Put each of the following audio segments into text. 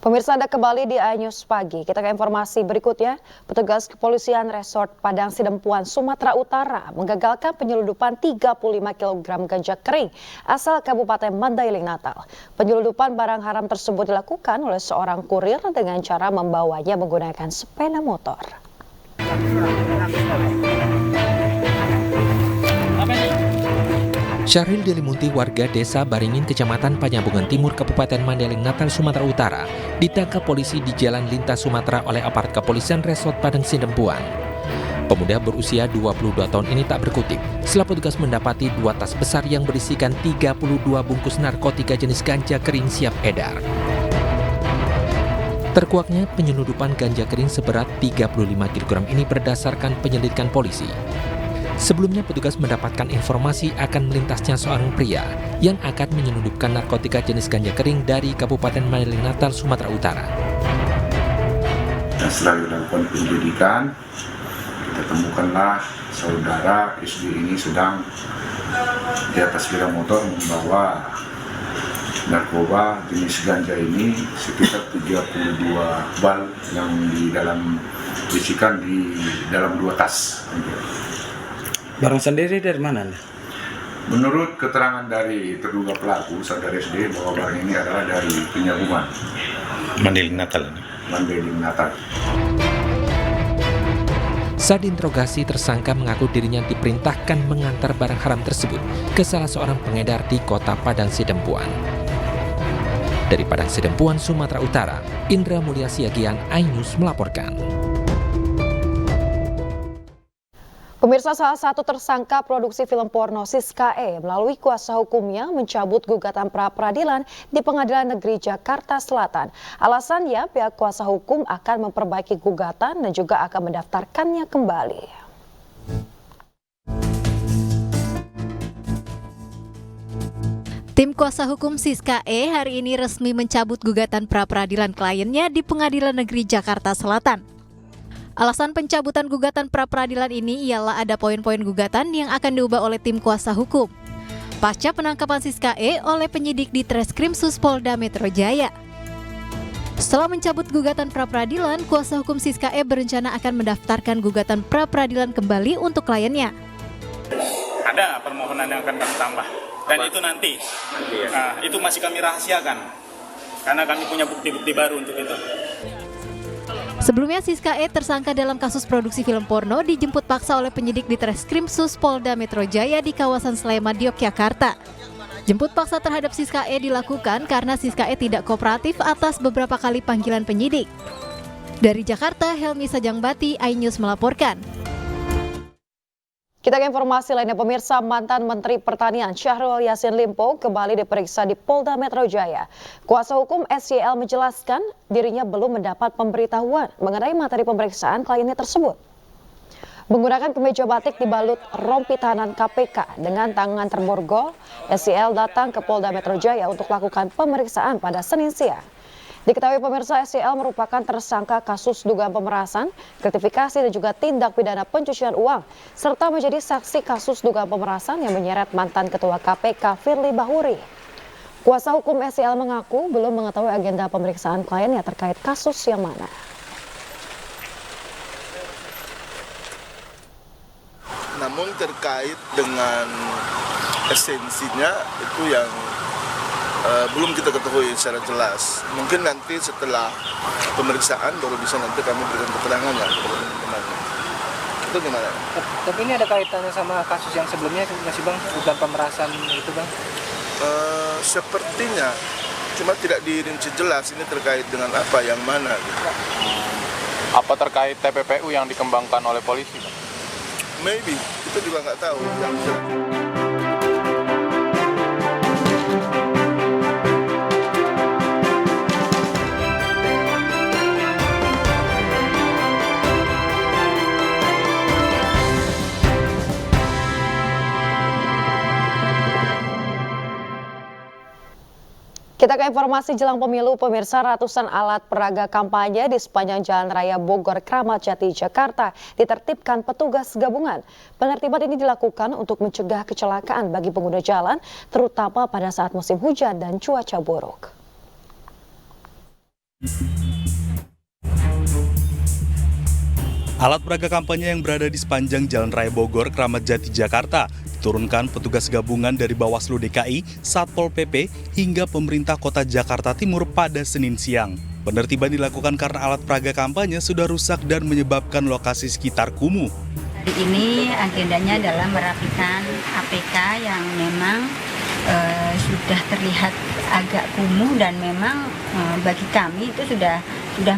Pemirsa, Anda kembali di iNews Pagi. Kita ke informasi berikutnya. Petugas kepolisian Resort Padang Sidempuan, Sumatera Utara menggagalkan penyeludupan 35 kg ganja kering asal Kabupaten Mandailing, Natal. Penyeludupan barang haram tersebut dilakukan oleh seorang kurir dengan cara membawanya menggunakan sepeda motor. Syahril Delimunti, warga desa Baringin, Kecamatan Panyabungan Timur, Kabupaten Mandailing, Natal, Sumatera Utara, ditangkap polisi di Jalan Lintas Sumatera oleh aparat kepolisian Resort Padang Sidempuan. Pemuda berusia 22 tahun ini tak berkutik setelah petugas mendapati 2 tas besar yang berisikan 32 bungkus narkotika jenis ganja kering siap edar. Terkuaknya penyeludupan ganja kering seberat 35 kg ini berdasarkan penyelidikan polisi. Sebelumnya petugas mendapatkan informasi akan melintasnya seorang pria yang akan menyelundupkan narkotika jenis ganja kering dari Kabupaten Mandailing, Natal, Sumatera Utara. Setelah dilakukan penyelidikan, kita temukanlah saudara SD ini sedang di atas sepeda motor membawa narkoba jenis ganja ini sekitar 32 bal yang berisikan di dalam 2 tas. Barang sendiri dari mana? Menurut keterangan dari terduga pelaku, saudara SD, bahwa barang ini adalah dari Penyabungan Mandailing, Natal. Mandailing, Natal. Saat diinterogasi, tersangka mengaku dirinya diperintahkan mengantar barang haram tersebut ke salah seorang pengedar di kota Padang Sidempuan. Dari Padang Sidempuan, Sumatera Utara, Indra Mulia Siagian, iNews melaporkan. Pemirsa, salah satu tersangka produksi film porno Siska E melalui kuasa hukumnya mencabut gugatan pra-peradilan di Pengadilan Negeri Jakarta Selatan. Alasannya pihak kuasa hukum akan memperbaiki gugatan dan juga akan mendaftarkannya kembali. Tim kuasa hukum Siska E hari ini resmi mencabut gugatan pra-peradilan kliennya di Pengadilan Negeri Jakarta Selatan. Alasan pencabutan gugatan pra-peradilan ini ialah ada poin-poin gugatan yang akan diubah oleh tim kuasa hukum pasca penangkapan Siska E oleh penyidik di Treskrimsus Polda Metro Jaya. Setelah mencabut gugatan pra-peradilan, kuasa hukum Siska E berencana akan mendaftarkan gugatan pra-peradilan kembali untuk kliennya. Ada permohonan yang akan kami tambah dan itu nanti itu masih kami rahasiakan karena kami punya bukti-bukti baru untuk itu. Sebelumnya Siska E tersangka dalam kasus produksi film porno dijemput paksa oleh penyidik di Treskrimsus Polda Metro Jaya di kawasan Sleman, Yogyakarta. Jemput paksa terhadap Siska E dilakukan karena Siska E tidak kooperatif atas beberapa kali panggilan penyidik. Dari Jakarta, Helmi Sajangbati, iNews melaporkan. Kita ke informasi lainnya, pemirsa. Mantan Menteri Pertanian Syahrul Yassin Limpo kembali diperiksa di Polda Metro Jaya. Kuasa hukum SYL menjelaskan dirinya belum mendapat pemberitahuan mengenai materi pemeriksaan kliennya tersebut. Menggunakan kemeja batik dibalut rompi tahanan KPK dengan tangan terborgol, SYL datang ke Polda Metro Jaya untuk melakukan pemeriksaan pada Senin siang. Diketahui pemirsa, SYL merupakan tersangka kasus dugaan pemerasan, gratifikasi dan juga tindak pidana pencucian uang, serta menjadi saksi kasus dugaan pemerasan yang menyeret mantan Ketua KPK Firly Bahuri. Kuasa hukum SYL mengaku belum mengetahui agenda pemeriksaan kliennya terkait kasus yang mana. Namun terkait dengan esensinya itu yang belum kita ketahui secara jelas. Mungkin nanti setelah pemeriksaan baru bisa nanti kami berikan keterangannya kepada teman-teman. Itu gimana? Tapi ini ada kaitannya sama kasus yang sebelumnya masih Bang, dugaan pemerasan itu Bang? Sepertinya, cuma tidak dirinci jelas ini terkait dengan apa yang mana. Gitu. Apa terkait TPPU yang dikembangkan oleh polisi Bang? Maybe, itu juga nggak tahu. Kita ke informasi jelang pemilu, pemirsa. Ratusan alat peraga kampanye di sepanjang Jalan Raya Bogor Kramat Jati, Jakarta ditertibkan petugas gabungan. Penertiban ini dilakukan untuk mencegah kecelakaan bagi pengguna jalan, terutama pada saat musim hujan dan cuaca buruk. Alat peraga kampanye yang berada di sepanjang Jalan Raya Bogor, Kramat Jati, Jakarta diturunkan petugas gabungan dari Bawaslu DKI, Satpol PP, hingga pemerintah kota Jakarta Timur pada Senin siang. Penertiban dilakukan karena alat peraga kampanye sudah rusak dan menyebabkan lokasi sekitar kumuh. Hari ini agendanya adalah merapikan APK yang memang sudah terlihat agak kumuh dan memang bagi kami itu sudah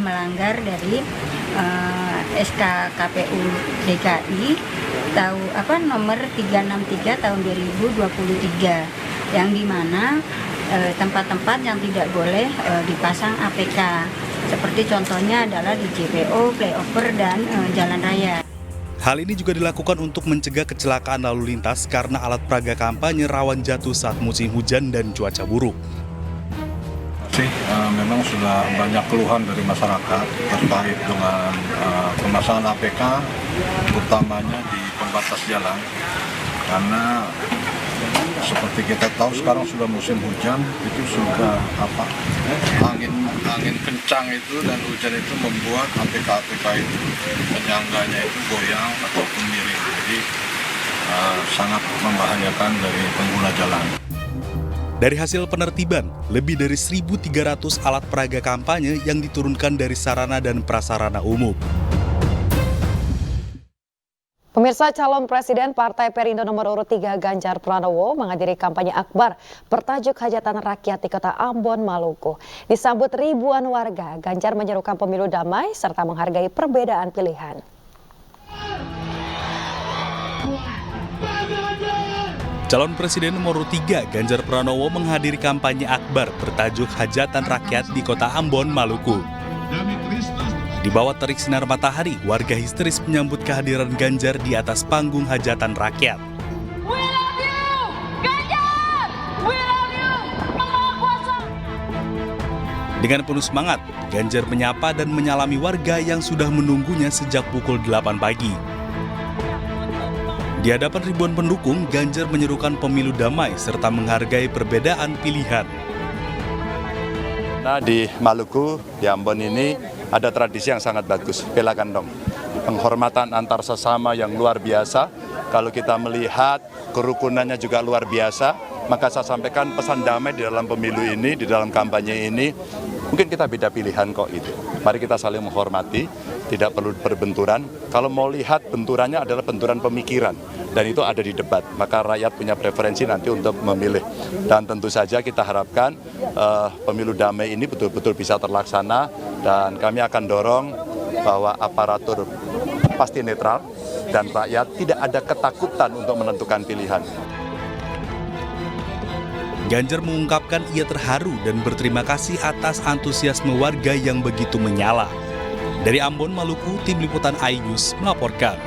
melanggar dari SK KPU DKI nomor 363 tahun 2023 yang dimana tempat-tempat yang tidak boleh dipasang APK seperti contohnya adalah di JPO, flyover dan jalan raya. Hal ini juga dilakukan untuk mencegah kecelakaan lalu lintas karena alat peraga kampanye rawan jatuh saat musim hujan dan cuaca buruk. Memang sudah banyak keluhan dari masyarakat terkait dengan pemasangan APK, utamanya di pembatas jalan, karena seperti kita tahu sekarang sudah musim hujan, itu sudah angin kencang itu dan hujan itu membuat APK itu penyangganya itu goyang ataupun miring, jadi sangat membahayakan dari pengguna jalan. Dari hasil penertiban, lebih dari 1.300 alat peraga kampanye yang diturunkan dari sarana dan prasarana umum. Pemirsa, calon Presiden Partai Perindo nomor urut 3 Ganjar Pranowo menghadiri kampanye akbar bertajuk Hajatan Rakyat di Kota Ambon, Maluku. Disambut ribuan warga, Ganjar menyerukan pemilu damai serta menghargai perbedaan pilihan. Calon Presiden nomor 3 Ganjar Pranowo menghadiri kampanye akbar bertajuk Hajatan Rakyat di Kota Ambon, Maluku. Di bawah terik sinar matahari, warga histeris menyambut kehadiran Ganjar di atas panggung Hajatan Rakyat. We love you, Ganjar! We love you, Maha Kuasa! Dengan penuh semangat, Ganjar menyapa dan menyalami warga yang sudah menunggunya sejak pukul 8 pagi. Di hadapan ribuan pendukung, Ganjar menyerukan pemilu damai serta menghargai perbedaan pilihan. Nah, di Maluku, di Ambon ini ada tradisi yang sangat bagus, bela kandong. Penghormatan antar sesama yang luar biasa. Kalau kita melihat kerukunannya juga luar biasa, maka saya sampaikan pesan damai di dalam pemilu ini, di dalam kampanye ini. Mungkin kita beda pilihan kok itu. Mari kita saling menghormati, tidak perlu berbenturan. Kalau mau lihat benturannya adalah benturan pemikiran. Dan itu ada di debat, maka rakyat punya preferensi nanti untuk memilih. Dan tentu saja kita harapkan pemilu damai ini betul-betul bisa terlaksana dan kami akan dorong bahwa aparatur pasti netral dan rakyat tidak ada ketakutan untuk menentukan pilihan. Ganjar mengungkapkan ia terharu dan berterima kasih atas antusiasme warga yang begitu menyala. Dari Ambon, Maluku, Tim Liputan iNews melaporkan.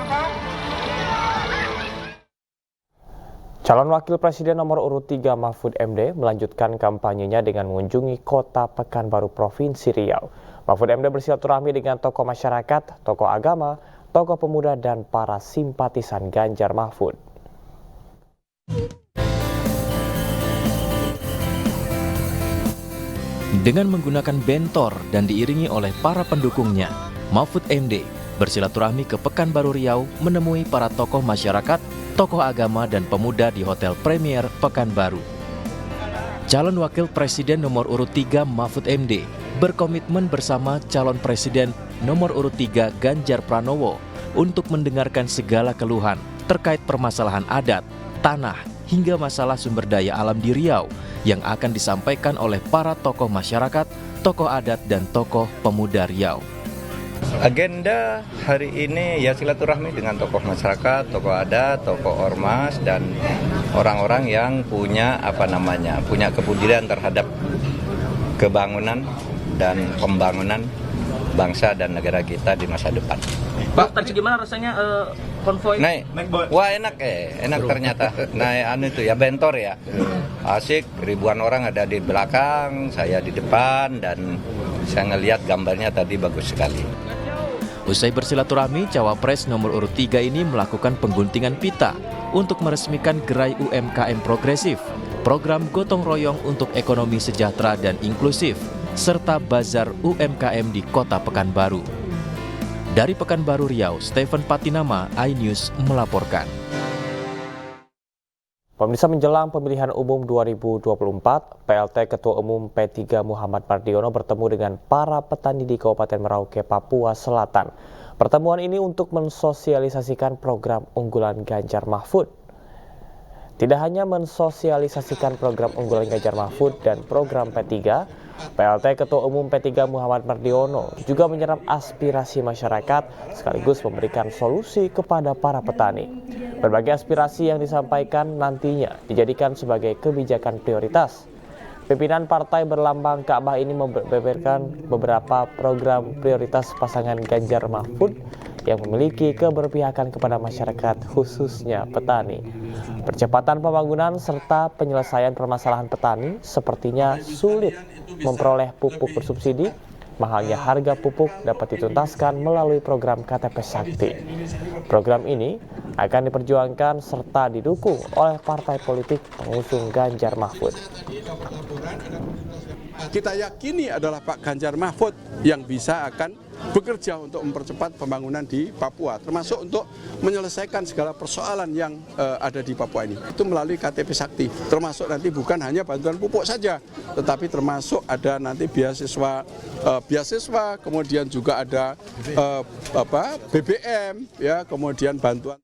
Calon Wakil Presiden nomor urut 3 Mahfud MD melanjutkan kampanyenya dengan mengunjungi kota Pekanbaru Provinsi Riau. Mahfud MD bersilaturahmi dengan tokoh masyarakat, tokoh agama, tokoh pemuda, dan para simpatisan Ganjar Mahfud. Dengan menggunakan bentor dan diiringi oleh para pendukungnya, Mahfud MD bersilaturahmi ke Pekanbaru Riau menemui para tokoh masyarakat, tokoh agama dan pemuda di Hotel Premier Pekanbaru. Calon Wakil Presiden nomor urut 3 Mahfud MD berkomitmen bersama calon Presiden nomor urut 3 Ganjar Pranowo untuk mendengarkan segala keluhan terkait permasalahan adat, tanah, hingga masalah sumber daya alam di Riau yang akan disampaikan oleh para tokoh masyarakat, tokoh adat dan tokoh pemuda Riau. Agenda hari ini ya silaturahmi dengan tokoh masyarakat, tokoh adat, tokoh ormas dan orang-orang yang punya punya kepedulian terhadap kebangunan dan pembangunan bangsa dan negara kita di masa depan. Pak, tadi gimana rasanya konvoy? Naik. Wah enak ternyata. Naik itu ya bentor ya. Asik, ribuan orang ada di belakang, saya di depan dan saya ngelihat gambarnya tadi bagus sekali. Usai bersilaturahmi, Cawapres nomor urut 3 ini melakukan pengguntingan pita untuk meresmikan gerai UMKM progresif, program gotong royong untuk ekonomi sejahtera dan inklusif, serta bazar UMKM di Kota Pekanbaru. Dari Pekanbaru Riau, Stephen Patinama, iNews melaporkan. Pemirsa, menjelang pemilihan umum 2024, PLT Ketua Umum P3 Muhammad Mardiono bertemu dengan para petani di Kabupaten Merauke, Papua Selatan. Pertemuan ini untuk mensosialisasikan program unggulan Ganjar Mahfud. Tidak hanya mensosialisasikan program unggulan Ganjar Mahfud dan program P3, PLT Ketua Umum P3 Muhammad Mardiono juga menyerap aspirasi masyarakat sekaligus memberikan solusi kepada para petani. Berbagai aspirasi yang disampaikan nantinya dijadikan sebagai kebijakan prioritas. Pimpinan partai berlambang Ka'bah ini membeberkan beberapa program prioritas pasangan Ganjar Mahfud yang memiliki keberpihakan kepada masyarakat, khususnya petani. Percepatan pembangunan serta penyelesaian permasalahan petani sepertinya sulit memperoleh pupuk bersubsidi. Mahalnya harga pupuk dapat dituntaskan melalui program KTP Sakti. Program ini akan diperjuangkan serta didukung oleh partai politik pengusung Ganjar Mahfud. Kita yakini adalah Pak Ganjar Mahfud yang bisa akan bekerja untuk mempercepat pembangunan di Papua, termasuk untuk menyelesaikan segala persoalan yang ada di Papua ini. Itu melalui KTP Sakti, termasuk nanti bukan hanya bantuan pupuk saja, tetapi termasuk ada nanti beasiswa, kemudian juga ada BBM, ya, kemudian bantuan.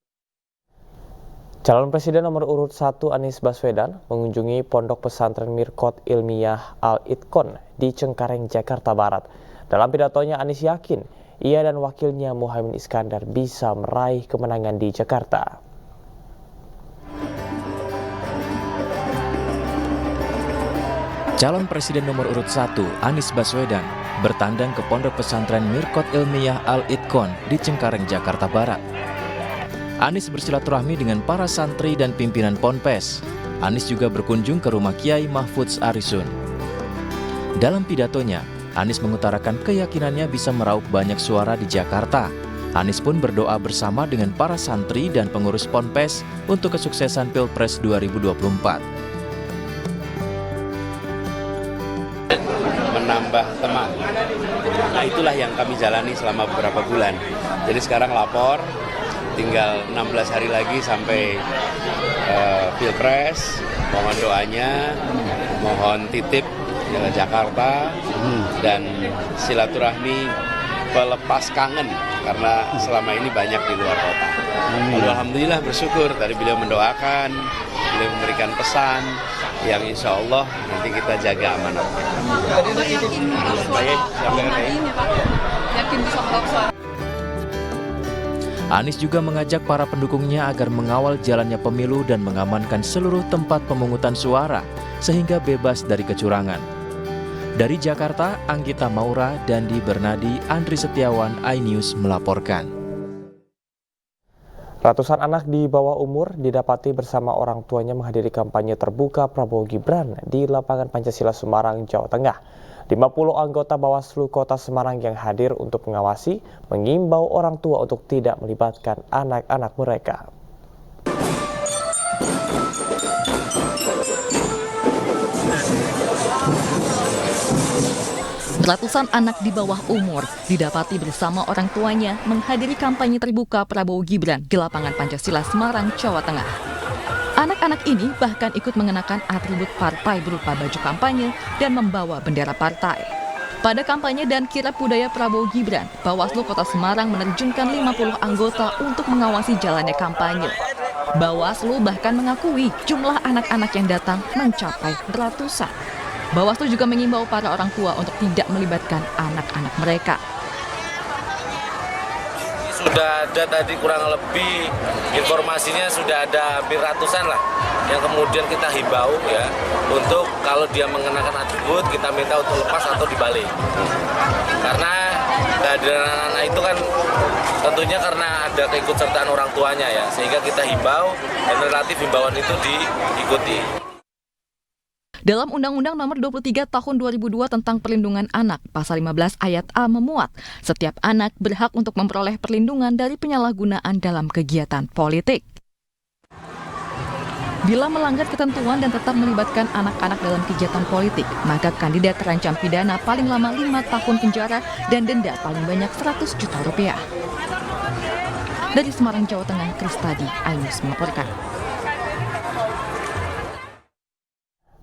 Calon Presiden nomor urut 1 Anies Baswedan mengunjungi Pondok Pesantren Mirqat Ilmiah Al-Itqon di Cengkareng, Jakarta Barat. Dalam pidatonya, Anies yakin ia dan wakilnya Muhaimin Iskandar bisa meraih kemenangan di Jakarta. Calon Presiden nomor urut 1 Anies Baswedan bertandang ke Pondok Pesantren Mirqat Ilmiah Al-Itqon di Cengkareng, Jakarta Barat. Anies bersilaturahmi dengan para santri dan pimpinan Ponpes. Anies juga berkunjung ke rumah Kiai Mahfudz Arisun. Dalam pidatonya, Anies mengutarakan keyakinannya bisa meraup banyak suara di Jakarta. Anies pun berdoa bersama dengan para santri dan pengurus Ponpes untuk kesuksesan Pilpres 2024. Menambah teman. Nah, itulah yang kami jalani selama beberapa bulan. Jadi sekarang lapor, tinggal 16 hari lagi sampai Pilpres. Mohon doanya, mohon titip Jakarta dan silaturahmi pelepas kangen karena selama ini banyak di luar kota. Lalu alhamdulillah bersyukur tadi beliau mendoakan, beliau memberikan pesan yang insya Allah nanti kita jaga amanah. Anies juga mengajak para pendukungnya agar mengawal jalannya pemilu dan mengamankan seluruh tempat pemungutan suara sehingga bebas dari kecurangan. Dari Jakarta, Anggita Maura, Dandi Bernadi, Andri Setiawan, iNews melaporkan. Ratusan anak di bawah umur didapati bersama orang tuanya menghadiri kampanye terbuka Prabowo Gibran di lapangan Pancasila Semarang, Jawa Tengah. 50 anggota Bawaslu Kota Semarang yang hadir untuk mengawasi, mengimbau orang tua untuk tidak melibatkan anak-anak mereka. Ratusan anak di bawah umur didapati bersama orang tuanya menghadiri kampanye terbuka Prabowo Gibran di lapangan Pancasila Semarang, Jawa Tengah. Anak-anak ini bahkan ikut mengenakan atribut partai berupa baju kampanye dan membawa bendera partai. Pada kampanye dan kirap budaya Prabowo Gibran, Bawaslu Kota Semarang menerjunkan 50 anggota untuk mengawasi jalannya kampanye. Bawaslu bahkan mengakui jumlah anak-anak yang datang mencapai ratusan. Bawaslu juga mengimbau para orang tua untuk tidak melibatkan anak-anak mereka. Sudah ada tadi kurang lebih informasinya sudah ada hampir ratusan lah yang kemudian kita himbau ya untuk kalau dia mengenakan atribut kita minta untuk lepas atau dibalik. Karena kehadiran anak-anak itu kan tentunya karena ada keikutsertaan orang tuanya ya sehingga kita himbau dan relatif himbauan itu diikuti. Dalam Undang-Undang Nomor 23 Tahun 2002 tentang Perlindungan Anak, Pasal 15 Ayat A memuat, setiap anak berhak untuk memperoleh perlindungan dari penyalahgunaan dalam kegiatan politik. Bila melanggar ketentuan dan tetap melibatkan anak-anak dalam kegiatan politik, maka kandidat terancam pidana paling lama 5 tahun penjara dan denda paling banyak 100 juta rupiah. Dari Semarang, Jawa Tengah, Kristadi, iNews melaporkan.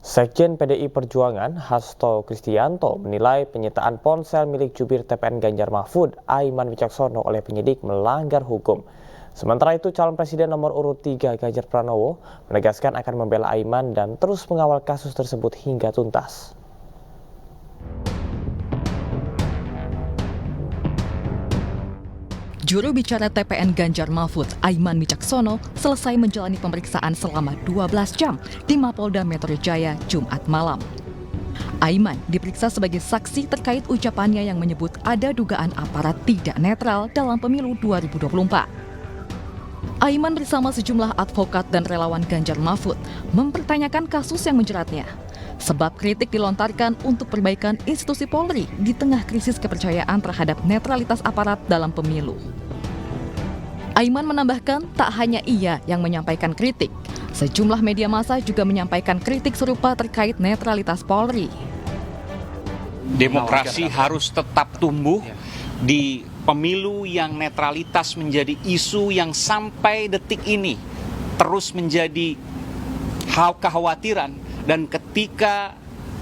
Sekjen PDI Perjuangan Hasto Kristianto menilai penyitaan ponsel milik jubir TPN Ganjar Mahfud Aiman Wicaksono oleh penyidik melanggar hukum. Sementara itu calon presiden nomor urut 3 Ganjar Pranowo menegaskan akan membela Aiman dan terus mengawal kasus tersebut hingga tuntas. Juru bicara TPN Ganjar Mahfud, Aiman Wicaksono, selesai menjalani pemeriksaan selama 12 jam di Mapolda Metro Jaya, Jumat malam. Aiman diperiksa sebagai saksi terkait ucapannya yang menyebut ada dugaan aparat tidak netral dalam pemilu 2024. Aiman bersama sejumlah advokat dan relawan Ganjar Mahfud mempertanyakan kasus yang menjeratnya. Sebab kritik dilontarkan untuk perbaikan institusi Polri di tengah krisis kepercayaan terhadap netralitas aparat dalam pemilu. Aiman menambahkan tak hanya ia yang menyampaikan kritik, sejumlah media massa juga menyampaikan kritik serupa terkait netralitas Polri. Demokrasi harus tetap tumbuh di pemilu yang netralitas menjadi isu yang sampai detik ini terus menjadi kekhawatiran. Dan ketika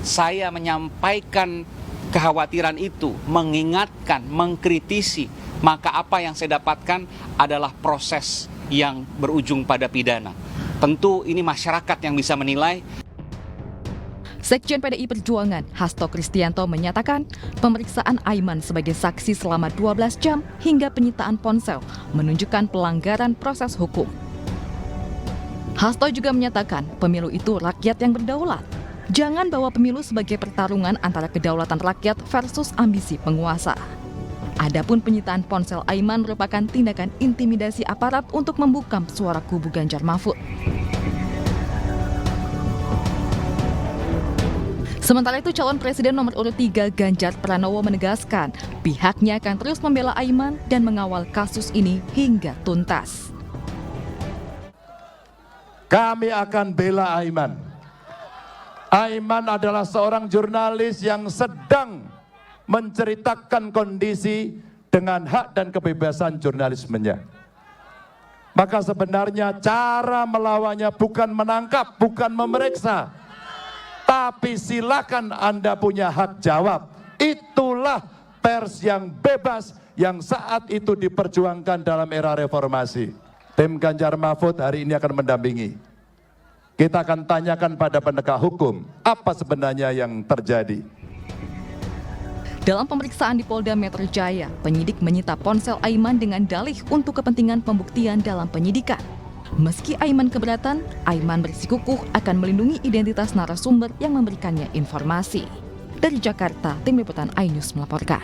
saya menyampaikan kekhawatiran itu, mengingatkan, mengkritisi, maka apa yang saya dapatkan adalah proses yang berujung pada pidana. Tentu ini masyarakat yang bisa menilai. Sekjen PDI Perjuangan Hasto Kristianto menyatakan pemeriksaan Aiman sebagai saksi selama 12 jam hingga penyitaan ponsel menunjukkan pelanggaran proses hukum. Hasto juga menyatakan pemilu itu rakyat yang berdaulat. Jangan bawa pemilu sebagai pertarungan antara kedaulatan rakyat versus ambisi penguasa. Adapun penyitaan ponsel Aiman merupakan tindakan intimidasi aparat untuk membungkam suara kubu Ganjar Mahfud. Sementara itu calon presiden nomor urut 3 Ganjar Pranowo menegaskan pihaknya akan terus membela Aiman dan mengawal kasus ini hingga tuntas. Kami akan bela Aiman. Aiman adalah seorang jurnalis yang sedang menceritakan kondisi dengan hak dan kebebasan jurnalismenya. Maka sebenarnya cara melawannya bukan menangkap, bukan memeriksa. Tapi silakan Anda punya hak jawab. Itulah pers yang bebas yang saat itu diperjuangkan dalam era reformasi. Tim Ganjar Mahfud hari ini akan mendampingi. Kita akan tanyakan pada penegak hukum, apa sebenarnya yang terjadi. Dalam pemeriksaan di Polda Metro Jaya, penyidik menyita ponsel Aiman dengan dalih untuk kepentingan pembuktian dalam penyidikan. Meski Aiman keberatan, Aiman bersikukuh akan melindungi identitas narasumber yang memberikannya informasi. Dari Jakarta, Tim Liputan iNews melaporkan.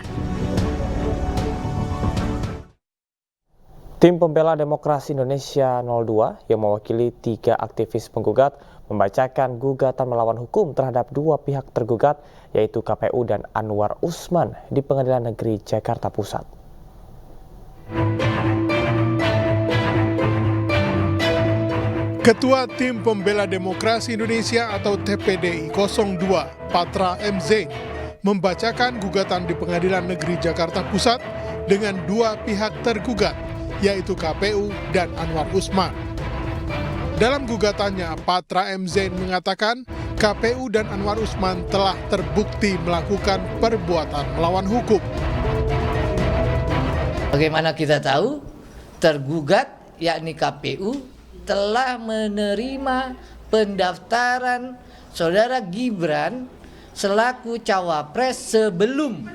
Tim Pembela Demokrasi Indonesia 02 yang mewakili 3 aktivis penggugat membacakan gugatan melawan hukum terhadap 2 pihak tergugat yaitu KPU dan Anwar Usman di Pengadilan Negeri Jakarta Pusat. Ketua Tim Pembela Demokrasi Indonesia atau TPDI 02 Patra MZ membacakan gugatan di Pengadilan Negeri Jakarta Pusat dengan 2 pihak tergugat yaitu KPU dan Anwar Usman. Dalam gugatannya, Patra MZ mengatakan KPU dan Anwar Usman telah terbukti melakukan perbuatan melawan hukum. Bagaimana kita tahu? Tergugat, yakni KPU, telah menerima pendaftaran Saudara Gibran selaku cawapres sebelum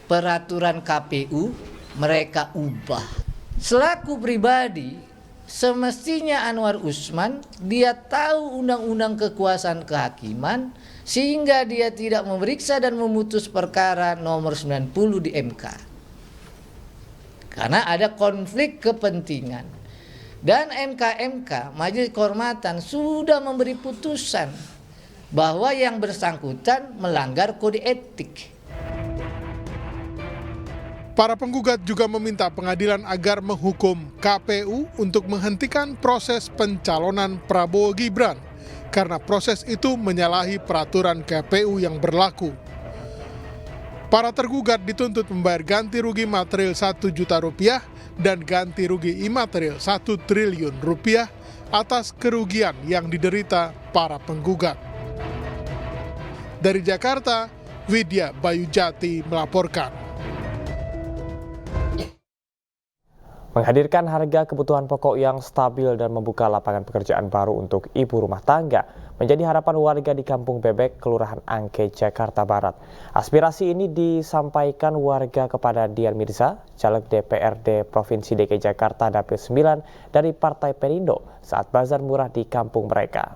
peraturan KPU mereka ubah. Selaku pribadi, semestinya Anwar Usman dia tahu undang-undang kekuasaan kehakiman sehingga dia tidak memeriksa dan memutus perkara nomor 90 di MK. Karena ada konflik kepentingan. Dan MK Majelis Kehormatan sudah memberi putusan bahwa yang bersangkutan melanggar kode etik. Para penggugat juga meminta pengadilan agar menghukum KPU untuk menghentikan proses pencalonan Prabowo Gibran karena proses itu menyalahi peraturan KPU yang berlaku. Para tergugat dituntut membayar ganti rugi material Rp1 juta dan ganti rugi imaterial Rp1 triliun atas kerugian yang diderita para penggugat. Dari Jakarta, Widya Bayujati melaporkan. Menghadirkan harga kebutuhan pokok yang stabil dan membuka lapangan pekerjaan baru untuk ibu rumah tangga menjadi harapan warga di Kampung Bebek, Kelurahan Angke, Jakarta Barat. Aspirasi ini disampaikan warga kepada Dian Mirza, caleg DPRD Provinsi DKI Jakarta Dapil 9 dari Partai Perindo saat bazar murah di kampung mereka.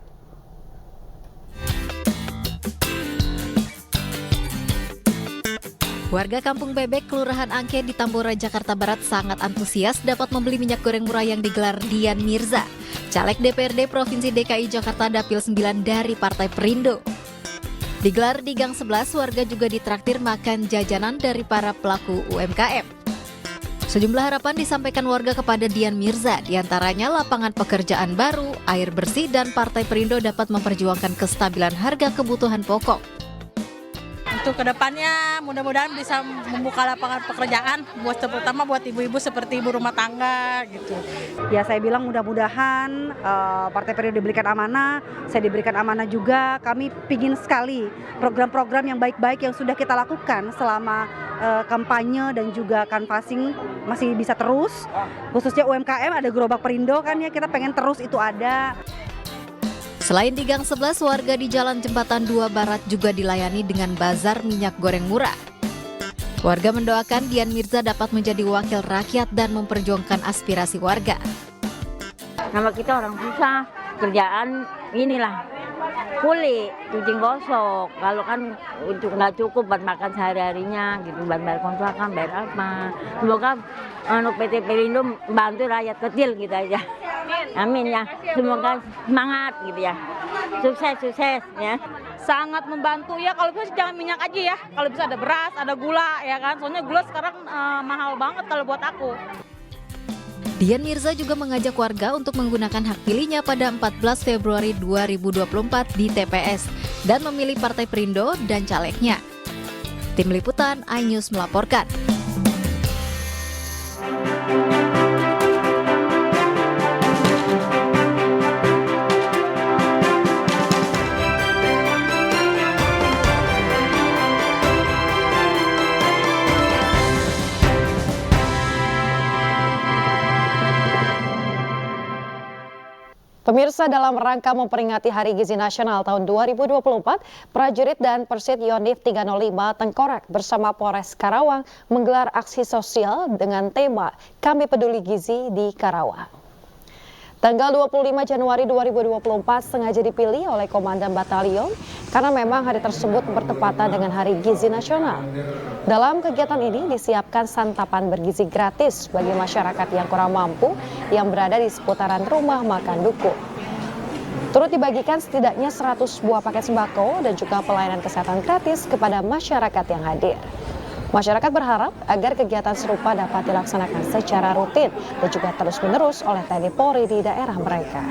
Warga Kampung Bebek, Kelurahan Angke di Tambora, Jakarta Barat sangat antusias dapat membeli minyak goreng murah yang digelar Dian Mirza, caleg DPRD Provinsi DKI Jakarta Dapil 9 dari Partai Perindo. Digelar di Gang 11, warga juga ditraktir makan jajanan dari para pelaku UMKM. Sejumlah harapan disampaikan warga kepada Dian Mirza, diantaranya lapangan pekerjaan baru, air bersih, dan Partai Perindo dapat memperjuangkan kestabilan harga kebutuhan pokok. Untuk kedepannya mudah-mudahan bisa membuka lapangan pekerjaan terutama buat ibu-ibu seperti ibu rumah tangga gitu. Ya saya bilang mudah-mudahan Partai Perindo diberikan amanah, saya diberikan amanah juga. Kami pingin sekali program-program yang baik-baik yang sudah kita lakukan selama kampanye dan juga canvassing masih bisa terus. Khususnya UMKM ada gerobak Perindo kan ya, kita pengen terus itu ada. Selain di Gang 11, warga di Jalan Jembatan 2 Barat juga dilayani dengan bazar minyak goreng murah. Warga mendoakan Dian Mirza dapat menjadi wakil rakyat dan memperjuangkan aspirasi warga. Nama kita orang susah, kerjaan inilah kuli, cuci gosok. Kalau kan nggak cukup buat makan sehari-harinya, gitu, buat bayar kontrakan, bayar apa. Semoga PT Perindo bantu rakyat kecil gitu aja. Amin ya, semoga semangat gitu ya, sukses ya. Sangat membantu ya, kalau bisa jangan minyak aja ya, kalau bisa ada beras, ada gula ya kan, soalnya gula sekarang mahal banget kalau buat aku. Dian Mirza juga mengajak warga untuk menggunakan hak pilihnya pada 14 Februari 2024 di TPS dan memilih Partai Perindo dan calegnya. Tim Liputan iNews melaporkan. Pemirsa, dalam rangka memperingati Hari Gizi Nasional tahun 2024, prajurit dan Persit Yonif 305 Tengkorak bersama Polres Karawang menggelar aksi sosial dengan tema Kami Peduli Gizi di Karawang. Tanggal 25 Januari 2024 sengaja dipilih oleh Komandan Batalion karena memang hari tersebut bertepatan dengan Hari Gizi Nasional. Dalam kegiatan ini disiapkan santapan bergizi gratis bagi masyarakat yang kurang mampu yang berada di seputaran rumah makan Duku. Turut dibagikan setidaknya 100 buah paket sembako dan juga pelayanan kesehatan gratis kepada masyarakat yang hadir. Masyarakat berharap agar kegiatan serupa dapat dilaksanakan secara rutin dan juga terus-menerus oleh TNI Polri di daerah mereka.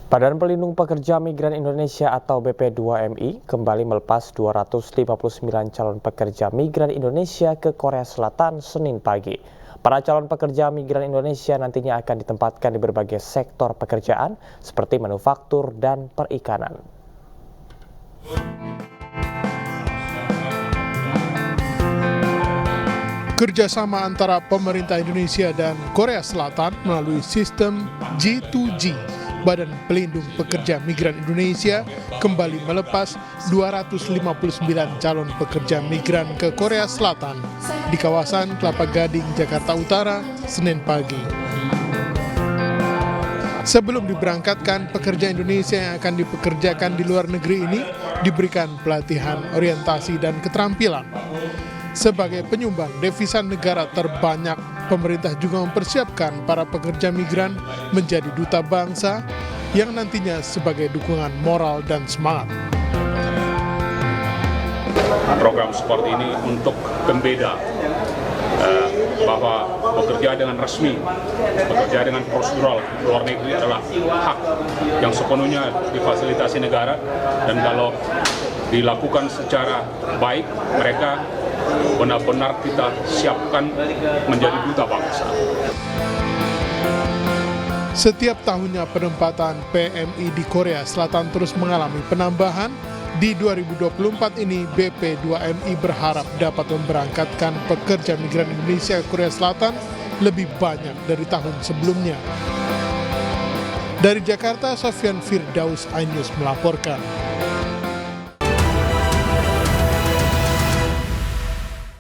Badan Pelindung Pekerja Migran Indonesia atau BP2MI kembali melepas 259 calon pekerja migran Indonesia ke Korea Selatan Senin pagi. Para calon pekerja migran Indonesia nantinya akan ditempatkan di berbagai sektor pekerjaan seperti manufaktur dan perikanan. Kerjasama antara pemerintah Indonesia dan Korea Selatan melalui sistem G2G, Badan Pelindung Pekerja Migran Indonesia kembali melepas 259 calon pekerja migran ke Korea Selatan di kawasan Kelapa Gading, Jakarta Utara, Senin pagi. Sebelum diberangkatkan, pekerja Indonesia yang akan dipekerjakan di luar negeri ini diberikan pelatihan orientasi dan keterampilan. Sebagai penyumbang devisa negara terbanyak, pemerintah juga mempersiapkan para pekerja migran menjadi duta bangsa yang nantinya sebagai dukungan moral dan semangat. Program seperti ini untuk pembeda bahwa bekerja dengan resmi, bekerja dengan prosedural luar negeri adalah hak yang sepenuhnya difasilitasi negara, dan kalau dilakukan secara baik, mereka benar-benar kita siapkan menjadi duta bangsa. Setiap tahunnya penempatan PMI di Korea Selatan terus mengalami penambahan. Di 2024 ini, BP2MI berharap dapat memberangkatkan pekerja migran Indonesia ke Korea Selatan lebih banyak dari tahun sebelumnya. Dari Jakarta, Sofyan Firdaus, iNews melaporkan.